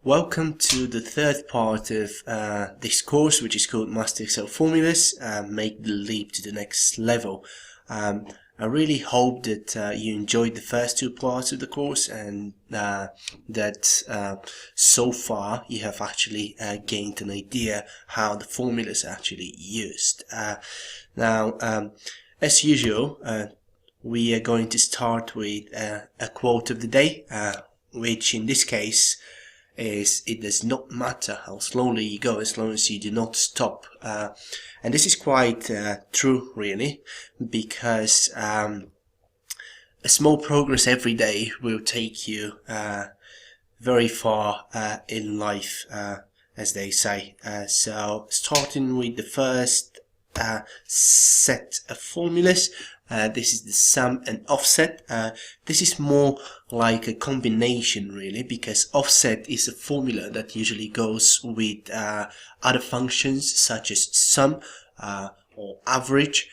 Welcome to the third part of this course, which is called Master Excel Formulas, Make the Leap to the Next Level. I really hope that you enjoyed the first two parts of the course and that so far you have actually gained an idea how the formulas are actually used. Now, as usual, we are going to start with a quote of the day, which in this case is it does not matter how slowly you go as long as you do not stop. And this is quite true, really, because a small progress every day will take you very far in life, as they say. So starting with the first set of formulas, this is the sum and offset. This is more like a combination, really, because offset is a formula that usually goes with other functions such as sum or average.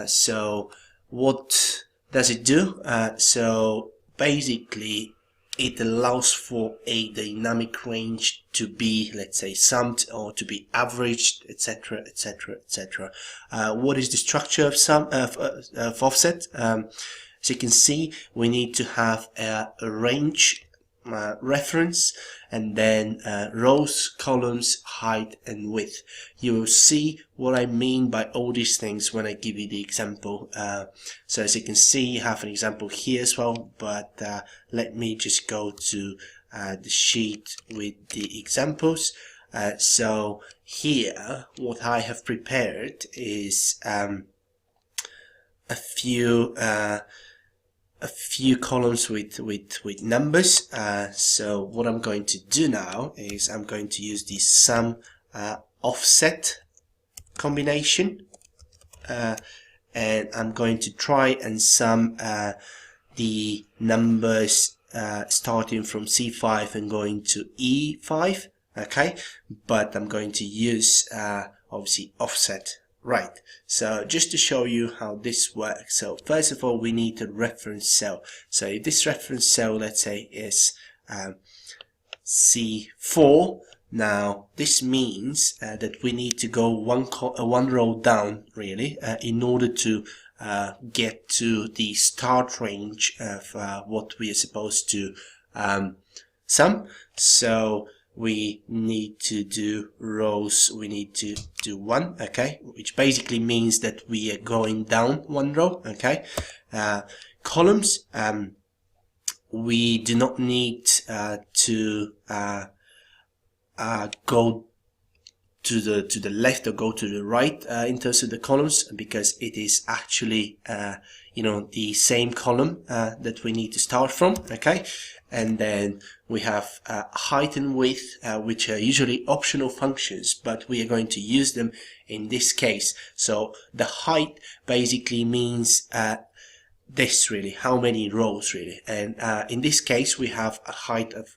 So what does it do? So basically it allows for a dynamic range to be, let's say, summed or to be averaged, etc., etc., etc. What is the structure of sum of offset? As you can see, we need to have a range reference, and then rows, columns, height, and width. You will see what I mean by all these things when I give you the example. So as you can see, you have an example here as well, but let me just go to the sheet with the examples. So here, what I have prepared is a few columns with numbers. So what I'm going to do now is I'm going to use the sum offset combination, and I'm going to try and sum the numbers starting from C5 and going to E5, okay, but I'm going to use obviously offset. Right, so just to show you how this works, so first of all we need a reference cell. So if this reference cell, let's say, is C4, now this means that we need to go one row down, really, in order to get to the start range of what we are supposed to sum. So we need to do rows, we need to do 1, okay, which basically means that we are going down one row, okay. Columns, we do not need to go to the left or go to the right in terms of the columns, because it is actually the same column that we need to start from, okay. And then we have height and width, which are usually optional functions, but we are going to use them in this case. So the height basically means this, really, how many rows, really. And in this case we have a height of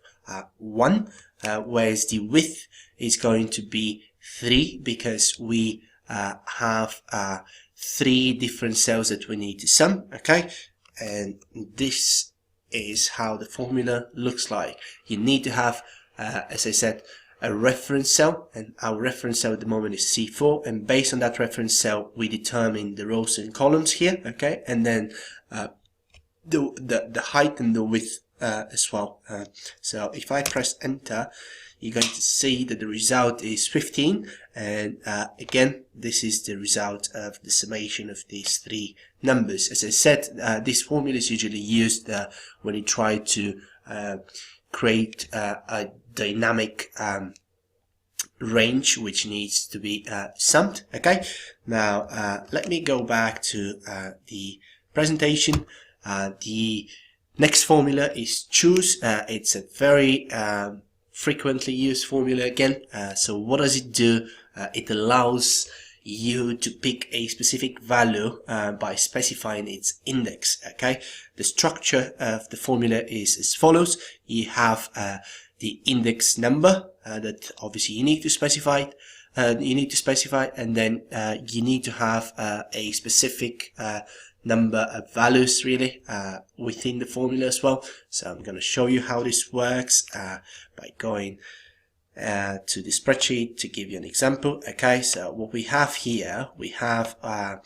1, whereas the width is going to be 3, because we have 3 different cells that we need to sum, okay. And this is how the formula looks like. You need to have, as I said, a reference cell, and our reference cell at the moment is C4, and based on that reference cell we determine the rows and columns here, okay, and then the height and the width as well. So if I press enter, you're going to see that the result is 15, and again, this is the result of the summation of these 3 numbers. As I said, this formula is usually used when you try to create a dynamic range which needs to be summed, okay. Now let me go back to the presentation. The next formula is choose. It's a very frequently used formula again. So what does it do? It allows you to pick a specific value by specifying its index, okay. The structure of the formula is as follows. You have the index number that obviously you need to specify, and then you need to have a specific number of values really within the formula as well. So I'm going to show you how this works by going to the spreadsheet to give you an example. Okay, so what we have here, we have a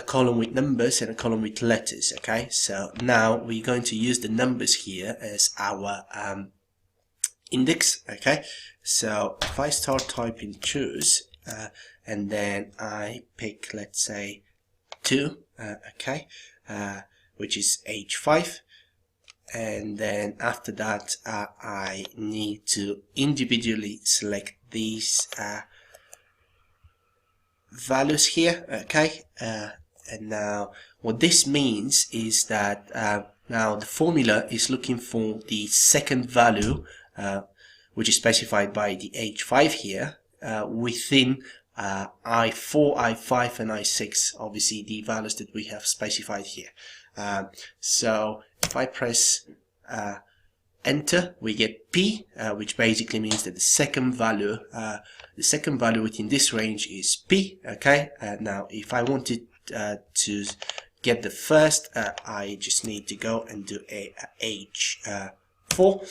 column with numbers and a column with letters. Okay, so now we're going to use the numbers here as our index. Okay, so if I start typing choose and then I pick, let's say 2, okay, which is age 5, and then after that I need to individually select these values here. Okay, and now what this means is that now the formula is looking for the second value which is specified by the age 5 here within I4, I5 and I6, obviously the values that we have specified here. So if I press enter, we get P, which basically means that the second value within this range is P. Okay, now if I wanted to get the first, I just need to go and do a H4.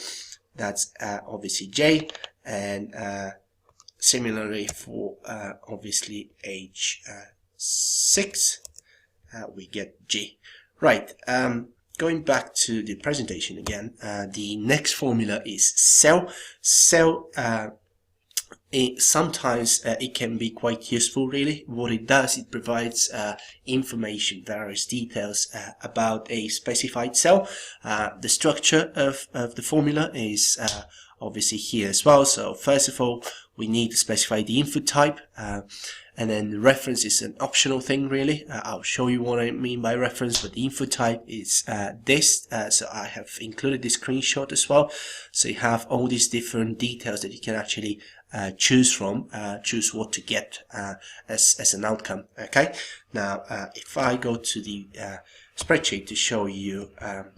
That's obviously J, and similarly for obviously H6, we get G. Right. Going back to the presentation again, the next formula is cell. Cell, sometimes it can be quite useful really. What it does, it provides information, various details about a specified cell. The structure of the formula is obviously here as well. So first of all, we need to specify the input type, and then the reference is an optional thing really. I'll show you what I mean by reference, but the input type is this. So I have included this screenshot as well. So you have all these different details that you can actually choose from, choose what to get as an outcome. Okay, now if I go to the spreadsheet to show you an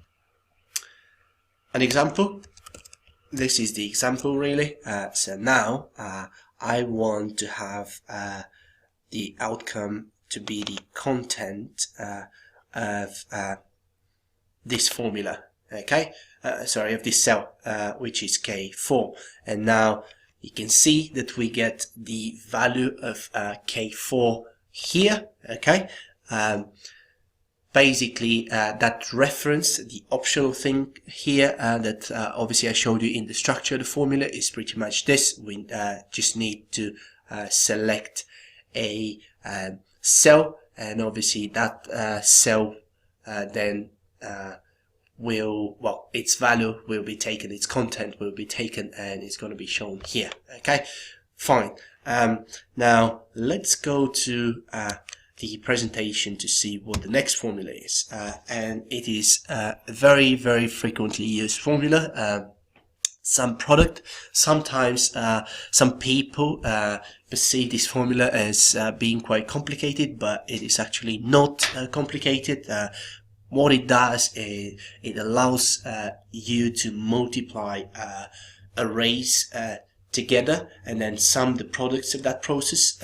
example, this is the example really. So now I want to have the outcome to be the content of this formula. Okay, sorry, of this cell, which is K4, and now you can see that we get the value of K4 here. Okay, basically that reference, the optional thing here that obviously I showed you in the structure of the formula, is pretty much this. We just need to select a cell, and obviously that cell then will, its value will be taken, its content will be taken, and it's going to be shown here. Okay, fine. Now let's go to the presentation to see what the next formula is, and it is a very, very frequently used formula. Some product, sometimes some people perceive this formula as being quite complicated, but it is actually not complicated. What it does is it allows you to multiply arrays together and then sum the products of that process.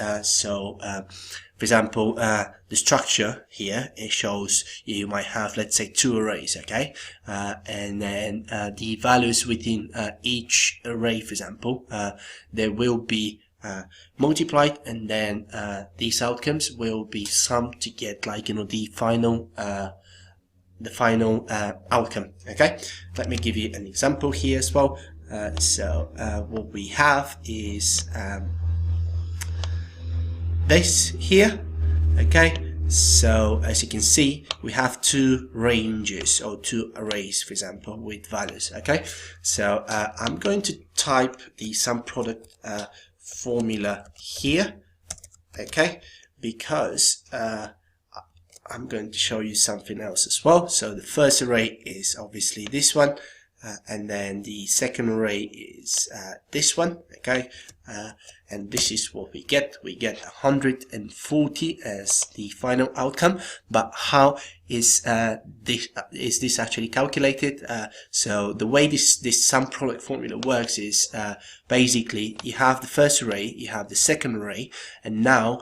For example, the structure here, it shows you might have, let's say, 2 arrays, okay, and then the values within each array, for example, they will be multiplied, and then these outcomes will be summed to get, like, you know, the final outcome. Okay, let me give you an example here as well. What we have is this here. Okay, so as you can see, we have 2 ranges or 2 arrays, for example, with values. Okay, so I'm going to type the sum product formula here. Okay, because I'm going to show you something else as well. So the first array is obviously this one, and then the second array is this one. Okay, and this is what we get. We get 140 as the final outcome. But how is this actually calculated? So the way this sum product formula works is basically you have the first array, you have the second array, and now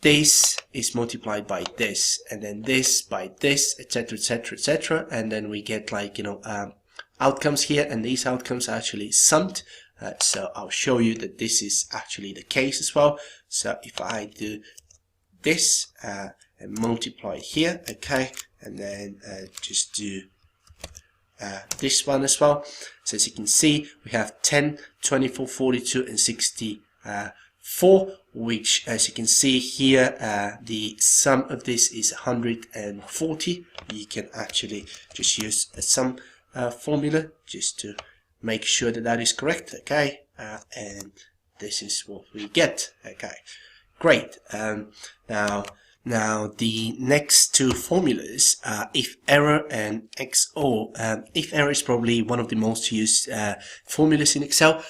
this is multiplied by this, and then this by this, etc, etc, etc, and then we get like, you know, outcomes here, and these outcomes are actually summed. So I'll show you that this is actually the case as well. So if I do this and multiply here, okay, and then just do this one as well. So as you can see, we have 10, 24, 42, and 64, which, as you can see here, the sum of this is 140. You can actually just use a sum formula just to make sure that that is correct, okay, and this is what we get, okay, great. Now the next two formulas are if error and XOR. If error is probably one of the most used formulas in Excel.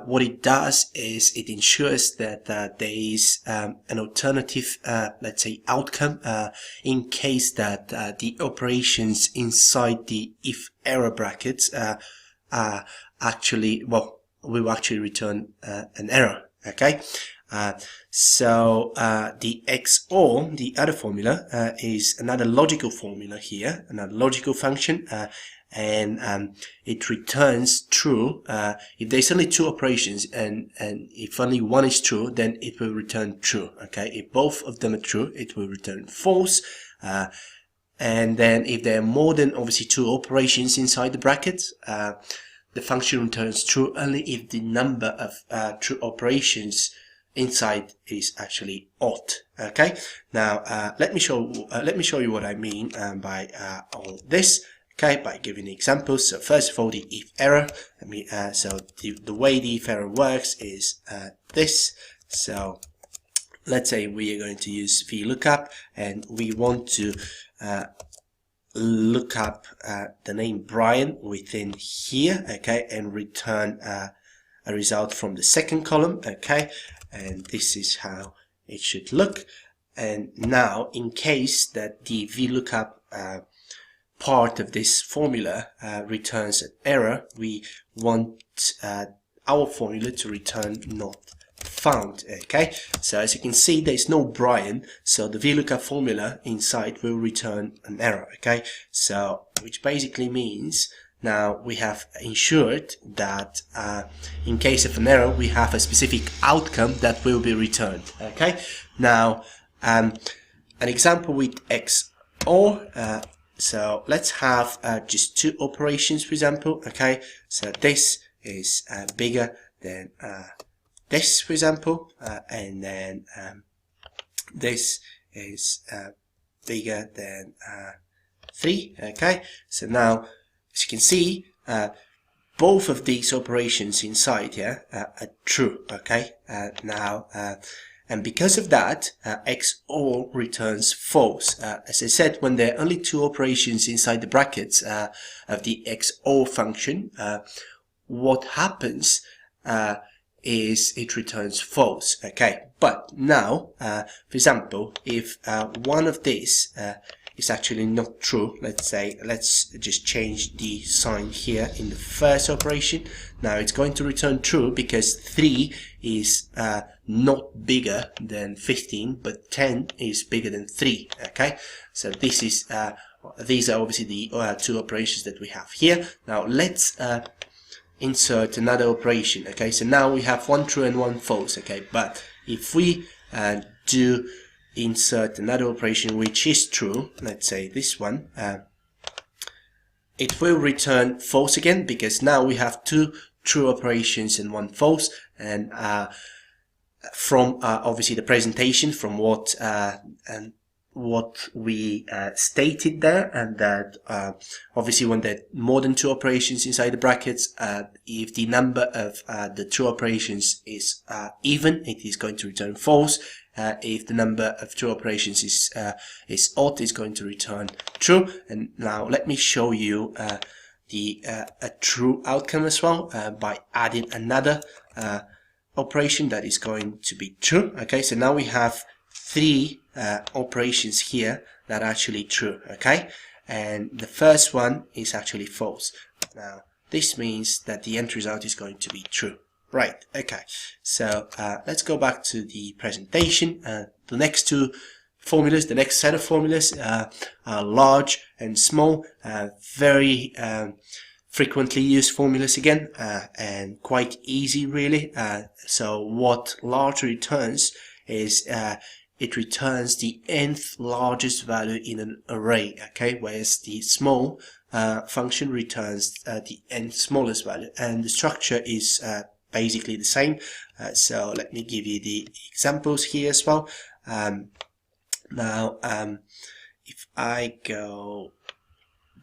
What it does is it ensures that there is an alternative, let's say, outcome in case that the operations inside the if error brackets are actually, well, will actually return an error, okay. So the XOR, the other formula, is another logical formula here, another logical function, and it returns true if there's only two operations, and if only one is true, then it will return true, okay. If both of them are true, it will return false, and then if there are more than obviously two operations inside the brackets, the function returns true only if the number of true operations inside is actually odd, okay. Now let me show you what I mean by all this, okay, by giving examples. So first of all, the if error. So the way the if error works is this. So let's say we are going to use VLOOKUP, and we want to look up the name Brian within here, okay, and return a result from the second column, okay. And this is how it should look. And now, in case that the VLOOKUP part of this formula returns an error, we want our formula to return not found, okay. So as you can see, there's no Brian, so the VLOOKUP formula inside will return an error, okay. So which basically means now we have ensured that in case of an error, we have a specific outcome that will be returned, okay. Now an example with XOR. So let's have just two operations, for example, okay. So this is bigger than this, for example, and then this is bigger than 3, okay. So now, as you can see, both of these operations inside here are true, okay. Now, and because of that, XOR returns false. As I said, when there are only two operations inside the brackets of the XOR function, what happens is it returns false, okay. But now, for example, if one of these is actually not true, let's just change the sign here in the first operation. Now it's going to return true because 3 is not bigger than 15, but 10 is bigger than 3, okay. So this is these are obviously the two operations that we have here. Now let's insert another operation, okay. So now we have one true and one false, okay. But if we do insert another operation which is true, let's say this one, it will return false again, because now we have two true operations and one false. And from obviously the presentation, from what we stated there, and that obviously when there are more than two operations inside the brackets, if the number of the true operations is even, it is going to return false. If the number of true operations is odd, it's going to return true. And now let me show you a true outcome as well by adding another operation that is going to be true, okay. So now we have 3 operations here that are actually true, okay, and the first one is actually false. Now this means that the end result is going to be true, Right, okay, so let's go back to the presentation. The next two formulas, the next set of formulas are large and small, very frequently used formulas again, and quite easy really. So what large returns is it returns the nth largest value in an array, okay, whereas the small function returns the nth smallest value, and the structure is basically the same. So let me give you the examples here as well. Now if I go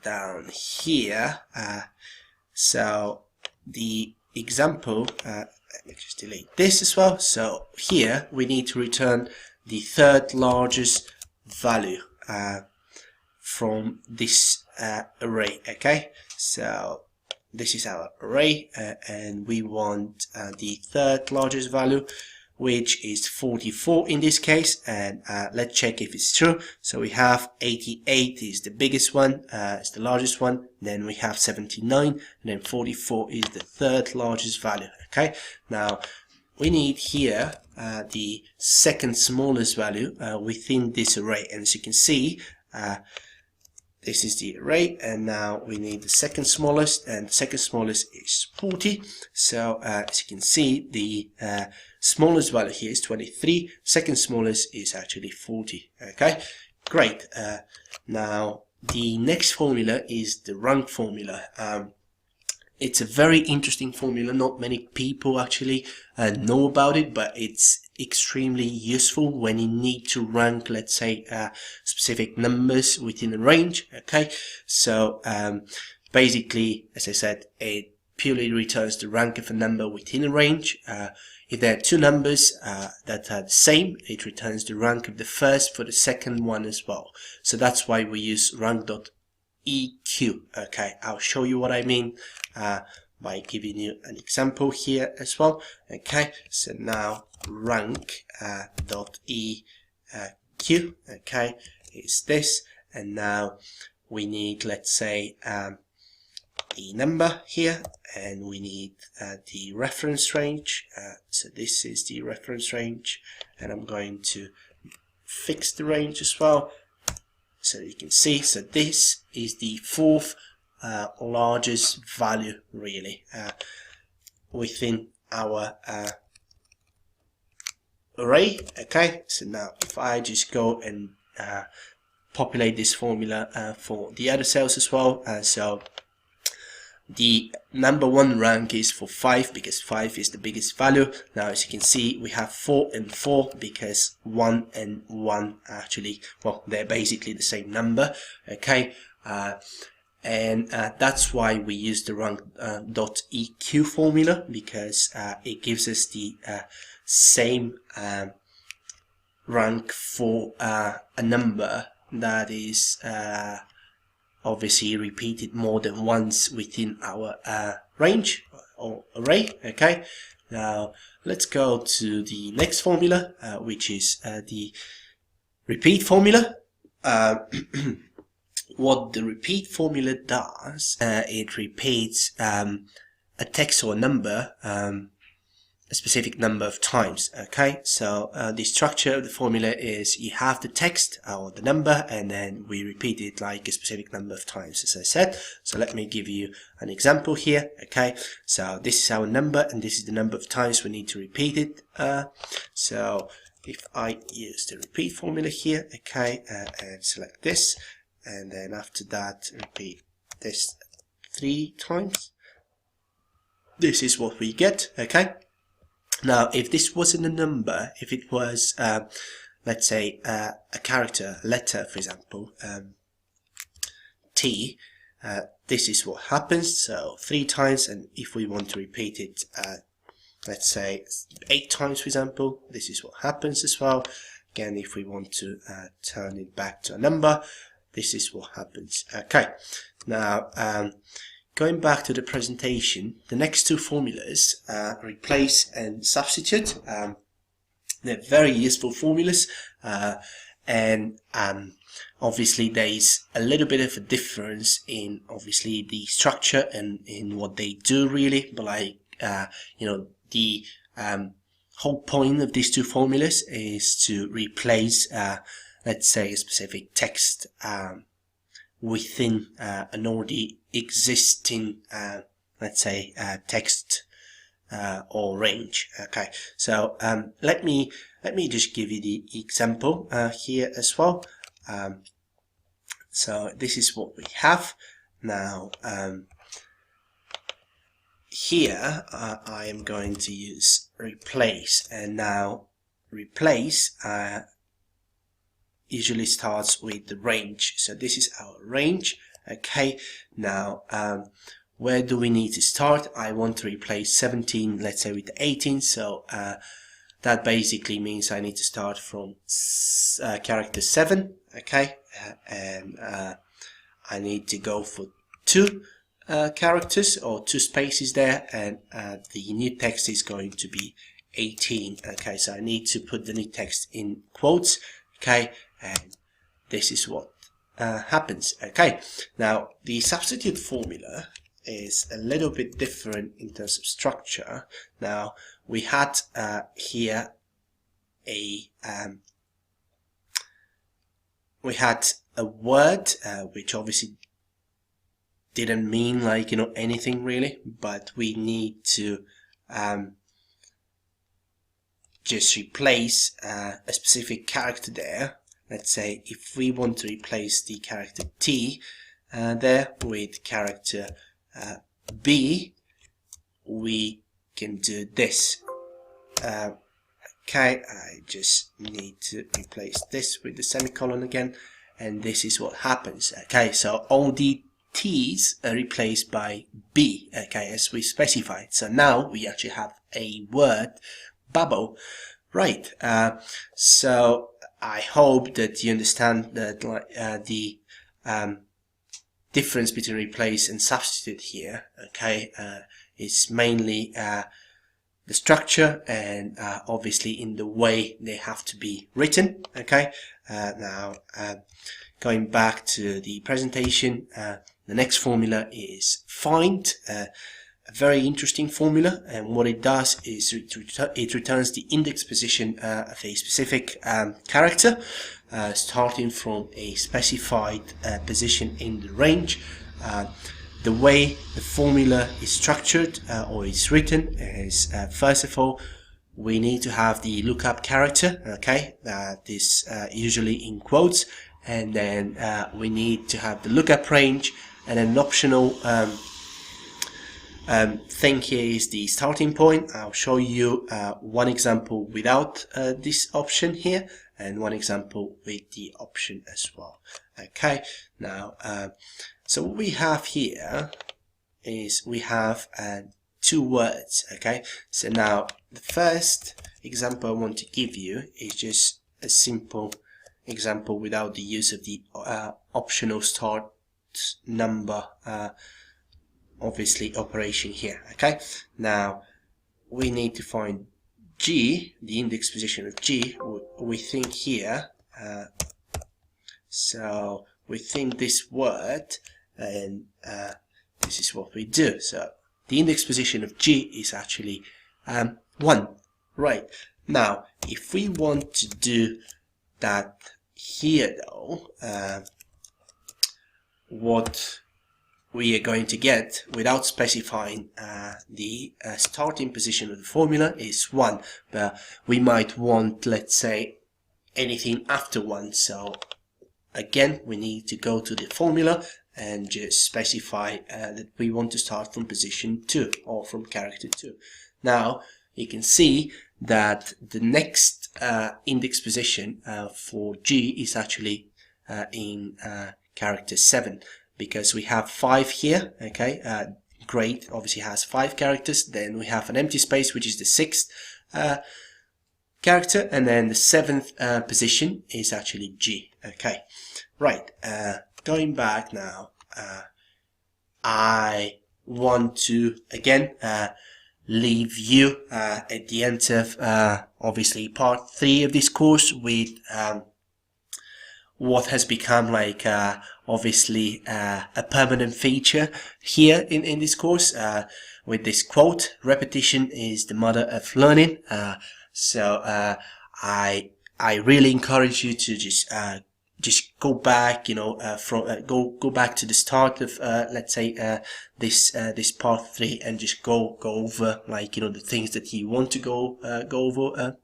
down here, so the example, let me just delete this as well. So here we need to return the third largest value from this array, okay? So this is our array, and we want the third largest value, which is 44 in this case, and let's check if it's true. So we have 88 is the biggest one, it's the largest one, then we have 79, and then 44 is the third largest value, okay? Now we need here the second smallest value within this array, and as you can see, this is the array, and now we need the second smallest, and the second smallest is 40. So as you can see, the smallest value here is 23, second smallest is actually 40. Okay, great. Now the next formula is the rank formula. It's a very interesting formula. Not many people actually know about it, but it's extremely useful when you need to rank, let's say, specific numbers within a range. Okay, so basically, as I said, it purely returns the rank of a number within a range. If there are two numbers that are the same, it returns the rank of the first for the second one as well. So that's why we use rank.eq. Okay, I'll show you what I mean by giving you an example here as well. Okay, so now rank .eq, okay, is this, and now we need, let's say, the number here, and we need the reference range. So this is the reference range, and I'm going to fix the range as well, so you can see. So this is the fourth largest value really within our array. Okay, so now if I just go and populate this formula for the other cells as well, so the number one rank is for 5 because 5 is the biggest value. Now as you can see, we have 4 and 4 because 1 and 1 actually, well, they're basically the same number. Okay, and that's why we use the rank.eq formula, because it gives us the same rank for a number that is obviously repeated more than once within our range or array. Okay, now let's go to the next formula, which is the repeat formula. What the repeat formula does, it repeats a text or a number a specific number of times. Okay, so the structure of the formula is you have the text or the number, and then we repeat it like a specific number of times, as I said. So let me give you an example here. Okay, so this is our number, and this is the number of times we need to repeat it. So if I use the repeat formula here, okay, and select this, and then after that repeat this 3 times, this is what we get. Okay, now if this wasn't a number, if it was let's say a character, letter, for example, T, this is what happens. So 3 times, and if we want to repeat it let's say 8 times, for example, this is what happens as well. Again, if we want to turn it back to a number, this is what happens. Okay, now going back to the presentation, the next two formulas replace and substitute. They're very useful formulas, and obviously there is a little bit of a difference in obviously the structure and in what they do really, but like you know, the whole point of these two formulas is to replace, let's say, a specific text within an already existing, let's say, text or range. Okay, so let me just give you the example here as well. So this is what we have now. Here I am going to use replace, and now replace usually starts with the range. So this is our range. Okay, now where do we need to start? I want to replace 17, let's say, with 18. So that basically means I need to start from character 7. Okay, and I need to go for 2 characters or 2 spaces there, and the new text is going to be 18. Okay, so I need to put the new text in quotes. Okay, and this is what happens. Okay, now the substitute formula is a little bit different in terms of structure. Now we had here we had a word which obviously didn't mean, like, anything really, but we need to just replace a specific character there. Let's say if we want to replace the character T there with character B, we can do this. Okay, I just need to replace this with the semicolon again, and this is what happens. Okay, so all the T's are replaced by B, okay, as we specified. So now we actually have a word bubble, right? So I hope that you understand that the difference between replace and substitute here, okay, is mainly the structure and obviously in the way they have to be written. Okay, now going back to the presentation, the next formula is find. A very interesting formula, and what it does is it returns the index position of a specific character, starting from a specified position in the range. The way the formula is structured or is written is, first of all, we need to have the lookup character, okay, that is usually in quotes, and then we need to have the lookup range, and an optional thing here is the starting point. I'll show you one example without this option here, and one example with the option as well. Okay, now so what we have here is we have 2 words. Okay, so now the first example I want to give you is just a simple example without the use of the optional start number obviously operation here. Okay, now we need to find G, the index position of G. We think here, so we think this word, and this is what we do. So the index position of G is actually 1. Right, now if we want to do that here though, what we are going to get without specifying the starting position of the formula is 1, but we might want, let's say, anything after 1. So again, we need to go to the formula and just specify that we want to start from position 2 or from character 2. Now you can see that the next index position for G is actually in character 7, because we have 5 here. Okay, great, obviously has 5 characters. Then we have an empty space, which is the 6th character, and then the 7th position is actually G. Okay, right, going back now, I want to again leave you at the end of obviously part 3 of this course with what has become like obviously a permanent feature here in this course. with this quote: repetition is the mother of learning. So I really encourage you to just go back, go back to the start of let's say this part 3, and just go over, like, the things that you want to go over,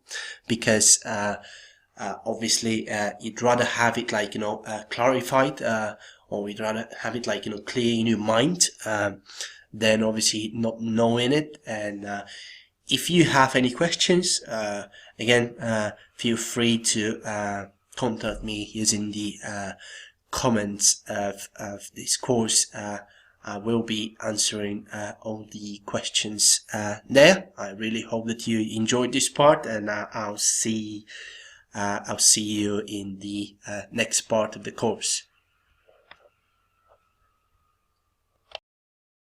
because obviously you'd rather have it, like, clarified, or you'd rather have it, like, clear in your mind, than obviously not knowing it. And if you have any questions, again, feel free to contact me using the comments of this course. I will be answering all the questions there. I really hope that you enjoyed this part, and I'll see you in the next part of the course.